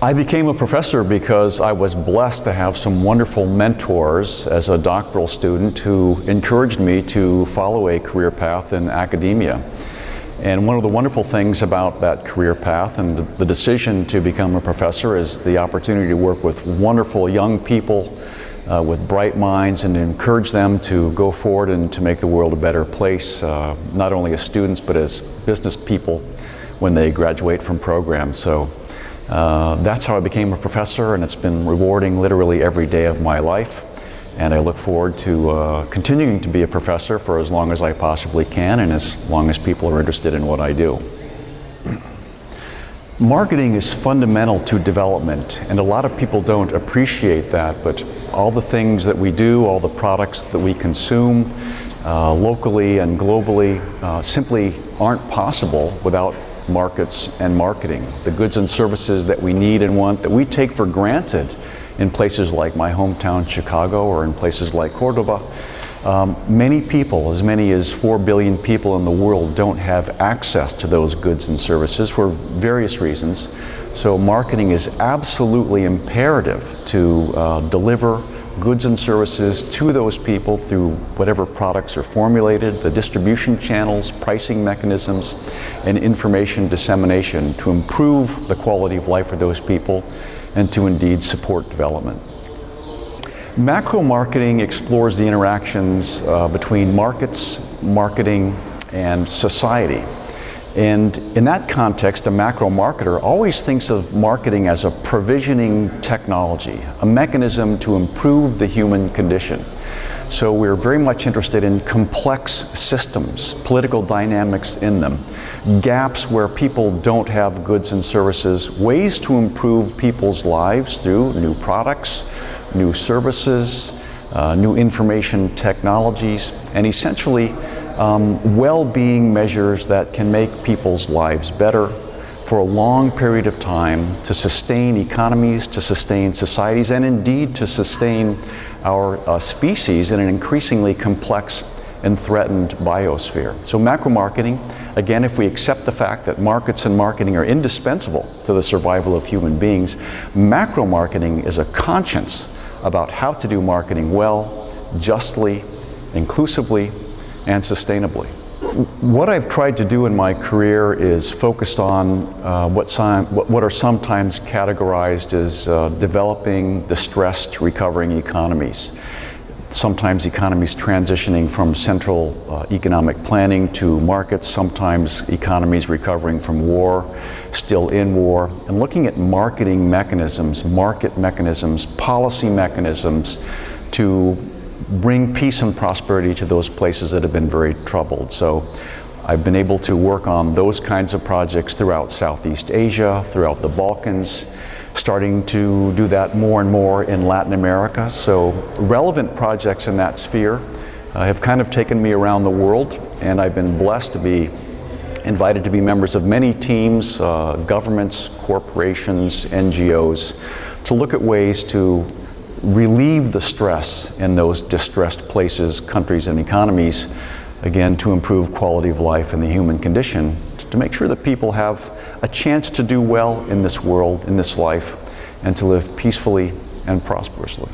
I became a professor because I was blessed to have some wonderful mentors as a doctoral student who encouraged me to follow a career path in academia. And one of the wonderful things about that career path and the decision to become a professor is the opportunity to work with wonderful young people with bright minds and encourage them to go forward and to make the world a better place, not only as students but as business people when they graduate from programs. So that's how I became a professor, and it's been rewarding literally every day of my life. And I look forward to continuing to be a professor for as long as I possibly can and as long as people are interested in what I do. Marketing is fundamental to development, and a lot of people don't appreciate that, but all the things that we do, all the products that we consume locally and globally simply aren't possible without markets and marketing. The goods and services that we need and want that we take for granted in places like my hometown Chicago or in places like Cordoba, many people, as many as 4 billion people in the world, don't have access to those goods and services for various reasons. So marketing is absolutely imperative to deliver goods and services to those people through whatever products are formulated, the distribution channels, pricing mechanisms, and information dissemination to improve the quality of life for those people and to indeed support development. Macro marketing explores the interactions between markets, marketing, and society. And in that context, a macro marketer always thinks of marketing as a provisioning technology, a mechanism to improve the human condition. So we're very much interested in complex systems, political dynamics in them, gaps where people don't have goods and services, ways to improve people's lives through new products, new services, new information technologies, and essentially well-being measures that can make people's lives better for a long period of time to sustain economies, to sustain societies, and indeed to sustain our species in an increasingly complex and threatened biosphere. So macro marketing, again, if we accept the fact that markets and marketing are indispensable to the survival of human beings, macro marketing is a conscience about how to do marketing well, justly, inclusively, and sustainably. What I've tried to do in my career is focused on what are sometimes categorized as developing, distressed, recovering economies. Sometimes economies transitioning from central economic planning to markets, sometimes economies recovering from war, still in war, and looking at marketing mechanisms, market mechanisms, policy mechanisms to bring peace and prosperity to those places that have been very troubled. So I've been able to work on those kinds of projects throughout Southeast Asia, throughout the Balkans, starting to do that more and more in Latin America. So relevant projects in that sphere have kind of taken me around the world, and I've been blessed to be invited to be members of many teams, governments, corporations, NGOs, to look at ways to relieve the stress in those distressed places, countries, and economies, again, to improve quality of life and the human condition, to make sure that people have a chance to do well in this world, in this life, and to live peacefully and prosperously.